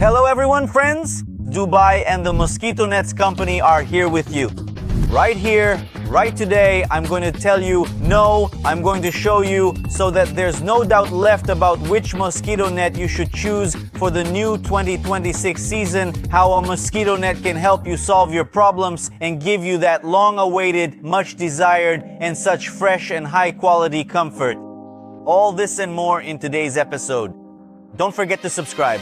Hello everyone, friends! Dubai and the Mosquito Nets company are here with you. Right here, right today, I'm going to tell you, no, I'm going to show you so that there's no doubt left about which mosquito net you should choose for the new 2026 season, how a mosquito net can help you solve your problems and give you that long-awaited, much-desired, and such fresh and high-quality comfort. All this and more in today's episode. Don't forget to subscribe.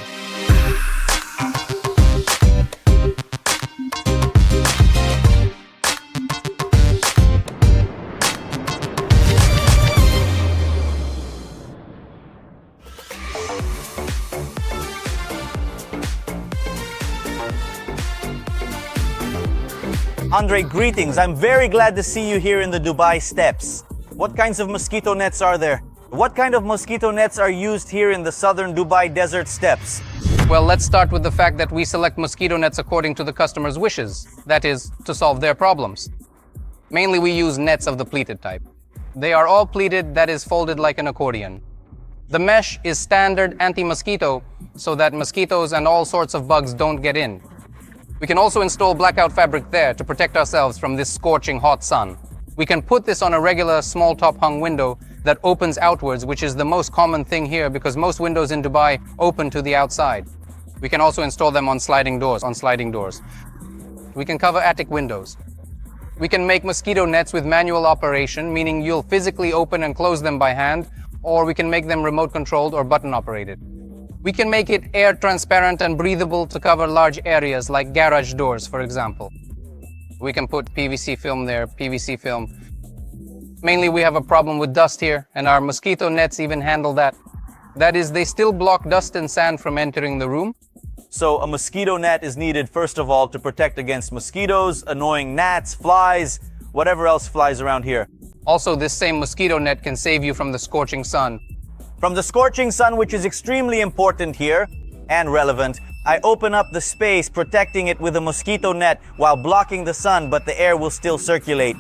Andre, greetings. I'm very glad to see you here in the Dubai steps. What kinds of mosquito nets are there? What kind of mosquito nets are used here in the southern Dubai desert steppes? Well, let's start with the fact that we select mosquito nets according to the customer's wishes. That is, to solve their problems. Mainly we use nets of the pleated type. They are all pleated, that is folded like an accordion. The mesh is standard anti-mosquito so that mosquitoes and all sorts of bugs don't get in. We can also install blackout fabric there to protect ourselves from this scorching hot sun. We can put this on a regular small top hung window that opens outwards, which is the most common thing here because most windows in Dubai open to the outside. We can also install them on sliding doors. We can cover attic windows. We can make mosquito nets with manual operation, meaning you'll physically open and close them by hand, or we can make them remote controlled or button operated. We can make it air transparent and breathable to cover large areas like garage doors, for example. We can put PVC film there, PVC film. Mainly we have a problem with dust here, and our mosquito nets even handle that. That is, they still block dust and sand from entering the room. So a mosquito net is needed first of all to protect against mosquitoes, annoying gnats, flies, whatever else flies around here. Also, this same mosquito net can save you from the scorching sun. From the scorching sun, which is extremely important here and relevant, I open up the space, protecting it with a mosquito net while blocking the sun, but the air will still circulate.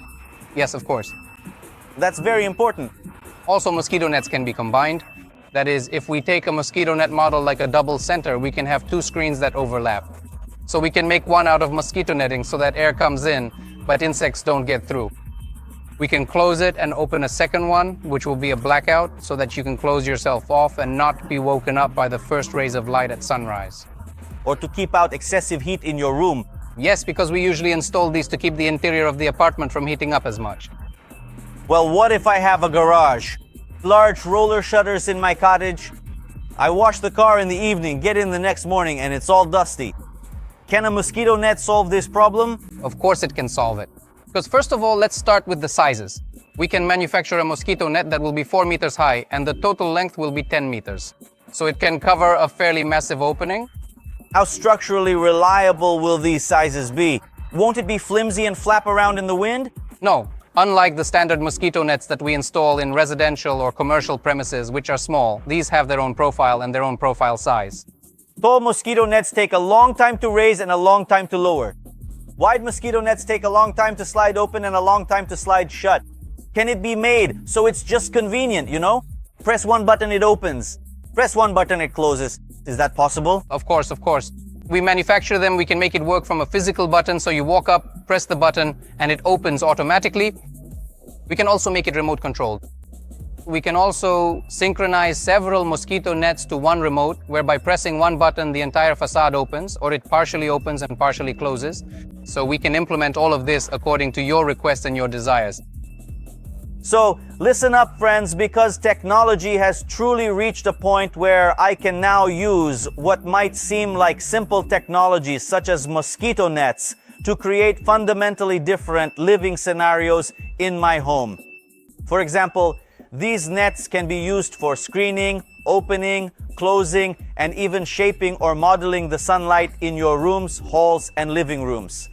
Yes, of course. That's very important. Also, mosquito nets can be combined. That is, if we take a mosquito net model like a double center, we can have two screens that overlap. So we can make one out of mosquito netting so that air comes in, but insects don't get through. We can close it and open a second one, which will be a blackout, so that you can close yourself off and not be woken up by the first rays of light at sunrise. Or to keep out excessive heat in your room. Yes, because we usually install these to keep the interior of the apartment from heating up as much. Well, what if I have a garage? Large roller shutters in my cottage. I wash the car in the evening, get in the next morning, and it's all dusty. Can a mosquito net solve this problem? Of course it can solve it. Because first of all, let's start with the sizes. We can manufacture a mosquito net that will be 4 meters high and the total length will be 10 meters. So it can cover a fairly massive opening. How structurally reliable will these sizes be? Won't it be flimsy and flap around in the wind? No, unlike the standard mosquito nets that we install in residential or commercial premises, which are small, these have their own profile and their own profile size. Tall mosquito nets take a long time to raise and a long time to lower. Wide mosquito nets take a long time to slide open and a long time to slide shut. Can it be made so it's just convenient, you know? Press one button, it opens. Press one button, it closes. Is that possible? Of course, of course. We manufacture them, we can make it work from a physical button, so you walk up, press the button, and it opens automatically. We can also make it remote controlled. We can also synchronize several mosquito nets to one remote, where by pressing one button, the entire facade opens, or it partially opens and partially closes. So we can implement all of this according to your requests and your desires. So listen up, friends, because technology has truly reached a point where I can now use what might seem like simple technologies such as mosquito nets to create fundamentally different living scenarios in my home. For example, these nets can be used for screening, opening, closing, and even shaping or modeling the sunlight in your rooms, halls, and living rooms.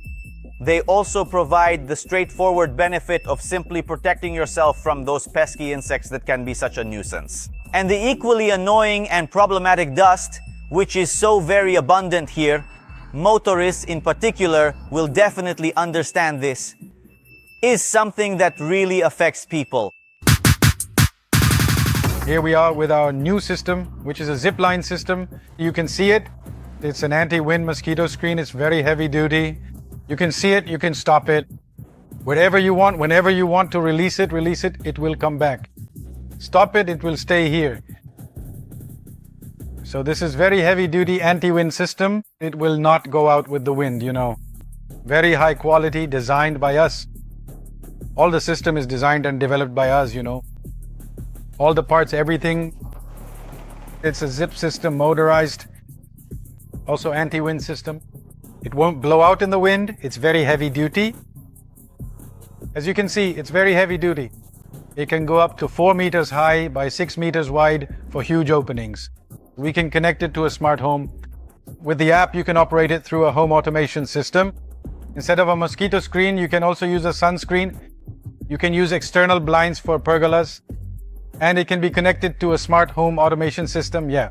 They also provide the straightforward benefit of simply protecting yourself from those pesky insects that can be such a nuisance. And the equally annoying and problematic dust, which is so very abundant here, motorists in particular will definitely understand this, is something that really affects people. Here we are with our new system, which is a zip line system. You can see it. It's an anti-wind mosquito screen. It's very heavy duty. You can see it, you can stop it. Wherever you want, whenever you want to release it, it will come back. Stop it, it will stay here. So this is very heavy duty anti-wind system. It will not go out with the wind, you know. Very high quality, designed by us. All the system is designed and developed by us, you know. All the parts, everything. It's a zip system, motorized. Also anti-wind system. It won't blow out in the wind. It's very heavy duty. As you can see, it's very heavy duty. It can go up to 4 meters high by 6 meters wide for huge openings. We can connect it to a smart home. With the app, you can operate it through a home automation system. Instead of a mosquito screen, you can also use a sunscreen. You can use external blinds for pergolas. And it can be connected to a smart home automation system, yeah.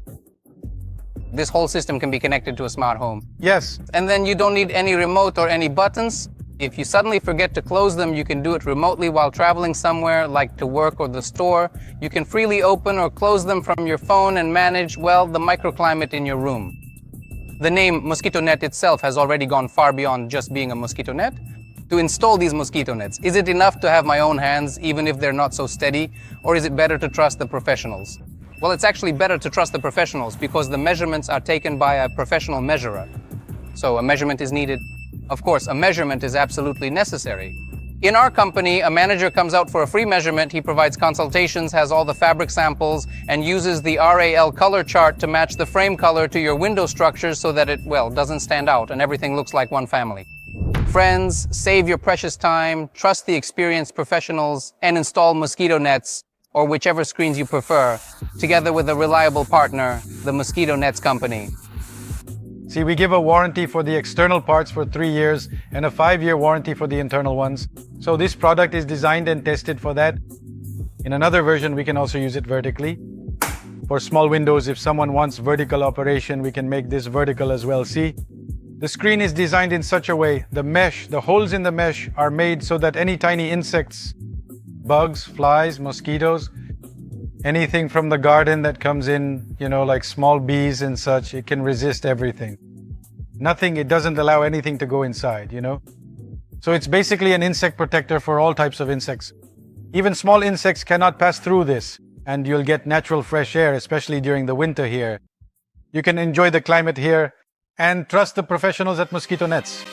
This whole system can be connected to a smart home. Yes. And then you don't need any remote or any buttons. If you suddenly forget to close them, you can do it remotely while traveling somewhere, like to work or the store. You can freely open or close them from your phone and manage, well, the microclimate in your room. The name mosquito net itself has already gone far beyond just being a mosquito net. To install these mosquito nets, is it enough to have my own hands, even if they're not so steady, or is it better to trust the professionals? Well, it's actually better to trust the professionals because the measurements are taken by a professional measurer. So a measurement is needed. Of course, a measurement is absolutely necessary. In our company, a manager comes out for a free measurement. He provides consultations, has all the fabric samples, and uses the RAL color chart to match the frame color to your window structures so that it, well, doesn't stand out and everything looks like one family. Friends, save your precious time, trust the experienced professionals, and install mosquito nets, or whichever screens you prefer, together with a reliable partner, the Mosquito Nets Company. See, we give a warranty for the external parts for 3 years and a 5-year warranty for the internal ones. So this product is designed and tested for that. In another version, we can also use it vertically. For small windows, if someone wants vertical operation, we can make this vertical as well. See, the screen is designed in such a way, the holes in the mesh are made so that any tiny insects, bugs, flies, mosquitoes, anything from the garden that comes in, you know, like small bees and such, it can resist everything. Nothing, it doesn't allow anything to go inside, you know. So it's basically an insect protector for all types of insects. Even small insects cannot pass through this, and you'll get natural fresh air, especially during the winter here. You can enjoy the climate here and trust the professionals at Mosquito Nets.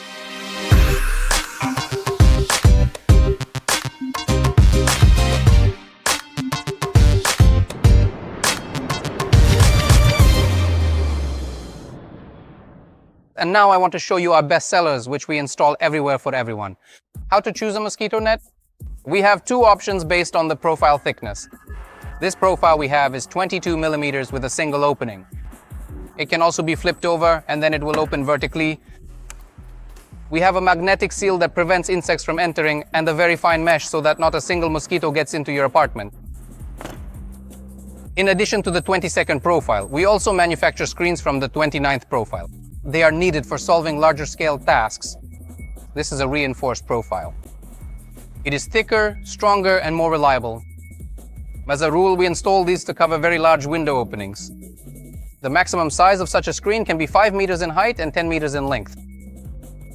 And now I want to show you our best sellers, which we install everywhere for everyone. How to choose a mosquito net? We have 2 options based on the profile thickness. This profile we have is 22 millimeters with a single opening. It can also be flipped over and then it will open vertically. We have a magnetic seal that prevents insects from entering and a very fine mesh so that not a single mosquito gets into your apartment. In addition to the 22nd profile, we also manufacture screens from the 29th profile. They are needed for solving larger scale tasks. This is a reinforced profile. It is thicker, stronger, and more reliable. As a rule, we install these to cover very large window openings. The maximum size of such a screen can be 5 meters in height and 10 meters in length.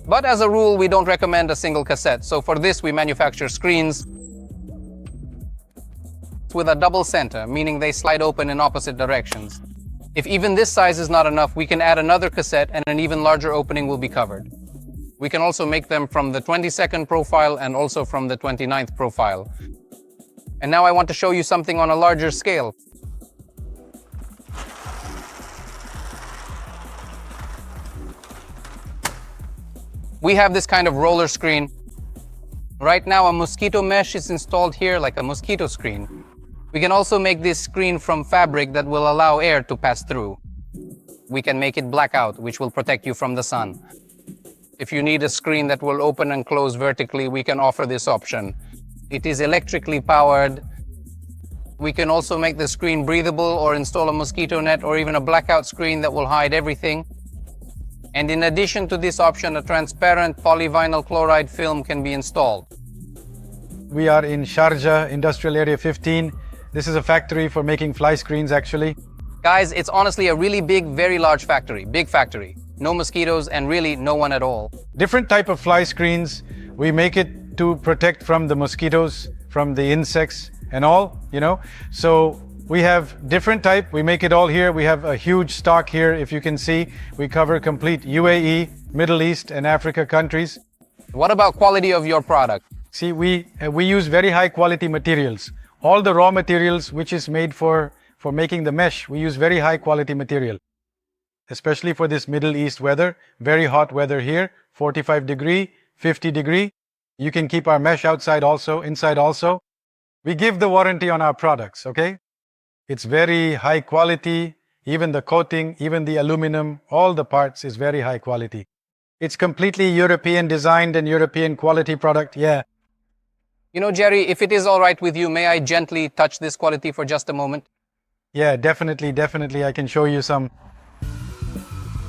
But as a rule, we don't recommend a single cassette. So for this, we manufacture screens with a double center, meaning they slide open in opposite directions. If even this size is not enough, we can add another cassette and an even larger opening will be covered. We can also make them from the 22nd profile and also from the 29th profile. And now I want to show you something on a larger scale. We have this kind of roller screen. Right now, a mosquito mesh is installed here like a mosquito screen. We can also make this screen from fabric that will allow air to pass through. We can make it blackout, which will protect you from the sun. If you need a screen that will open and close vertically, we can offer this option. It is electrically powered. We can also make the screen breathable or install a mosquito net or even a blackout screen that will hide everything. And in addition to this option, a transparent polyvinyl chloride film can be installed. We are in Sharjah, Industrial Area 15. This is a factory for making fly screens actually. Guys, it's honestly a really big, very large factory. Big factory. No mosquitoes and really no one at all. Different type of fly screens. We make it to protect from the mosquitoes, from the insects and all, So we have different type. We make it all here. We have a huge stock here. If you can see, we cover complete UAE, Middle East and Africa countries. What about quality of your product? See, we use very high quality materials. All the raw materials which is made for making the mesh, we use very high quality material. Especially for this Middle East weather, very hot weather here, 45 degree, 50 degree. You can keep our mesh outside also, inside also. We give the warranty on our products, okay? It's very high quality, even the coating, even the aluminum, all the parts is very high quality. It's completely European designed and European quality product, yeah. Jerry, if it is all right with you, may I gently touch this quality for just a moment? Yeah, definitely, I can show you some.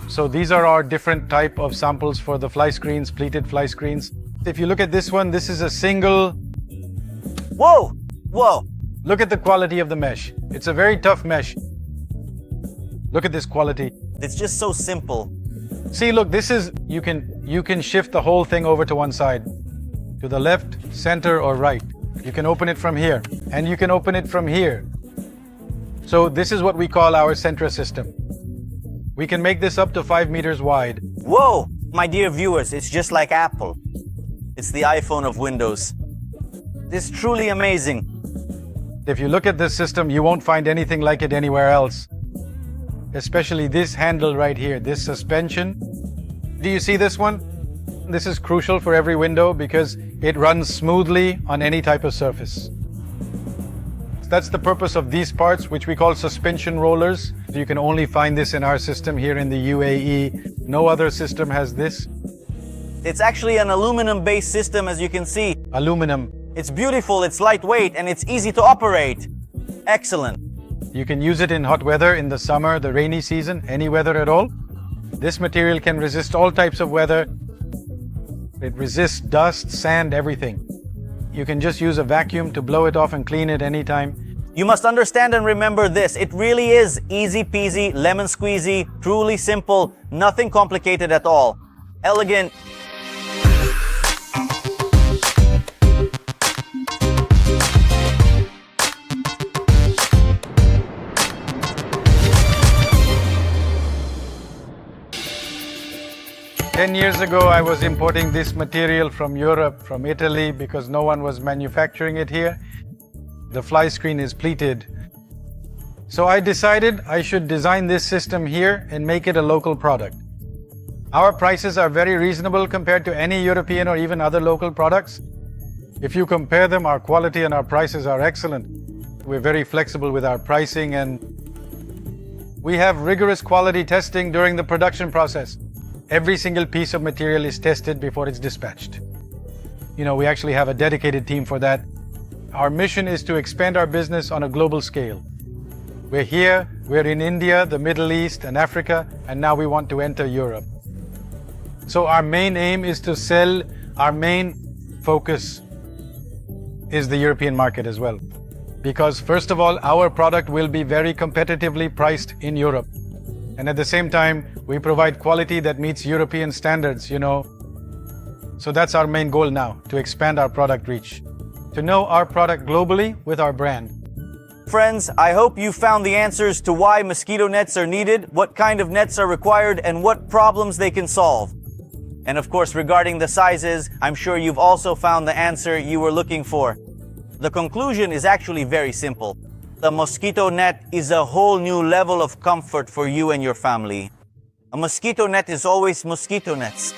So these are our different type of samples for the fly screens, pleated fly screens. If you look at this one, this is a single. Whoa! Look at the quality of the mesh. It's a very tough mesh. Look at this quality. It's just so simple. See, look, this is, you can shift the whole thing over to one side. To the left, center or right. You can open it from here and you can open it from here. So this is what we call our Centra system. We can make this up to 5 meters wide. Whoa! My dear viewers, it's just like Apple. It's the iPhone of Windows. It's truly amazing. If you look at this system, you won't find anything like it anywhere else. Especially this handle right here, this suspension. Do you see this one? This is crucial for every window because it runs smoothly on any type of surface. That's the purpose of these parts, which we call suspension rollers. You can only find this in our system here in the UAE. No other system has this. It's actually an aluminum-based system, as you can see. Aluminum. It's beautiful, it's lightweight, and it's easy to operate. Excellent. You can use it in hot weather, in the summer, the rainy season, any weather at all. This material can resist all types of weather. It resists dust, sand, everything. You can just use a vacuum to blow it off and clean it anytime. You must understand and remember this. It really is easy peasy, lemon squeezy, truly simple, nothing complicated at all. Elegant. Ten years ago, I was importing this material from Europe, from Italy, because no one was manufacturing it here. The fly screen is pleated. So I decided I should design this system here and make it a local product. Our prices are very reasonable compared to any European or even other local products. If you compare them, our quality and our prices are excellent. We're very flexible with our pricing and we have rigorous quality testing during the production process. Every single piece of material is tested before it's dispatched. We actually have a dedicated team for that. Our mission is to expand our business on a global scale. We're here, we're in India, the Middle East and Africa, and now we want to enter Europe. So our main aim is to sell, our main focus is the European market as well. Because first of all, our product will be very competitively priced in Europe. And at the same time, we provide quality that meets European standards, So that's our main goal now, to expand our product reach. To know our product globally with our brand. Friends, I hope you found the answers to why mosquito nets are needed, what kind of nets are required, and what problems they can solve. And of course, regarding the sizes, I'm sure you've also found the answer you were looking for. The conclusion is actually very simple. The mosquito net is a whole new level of comfort for you and your family. A mosquito net is always mosquito nets.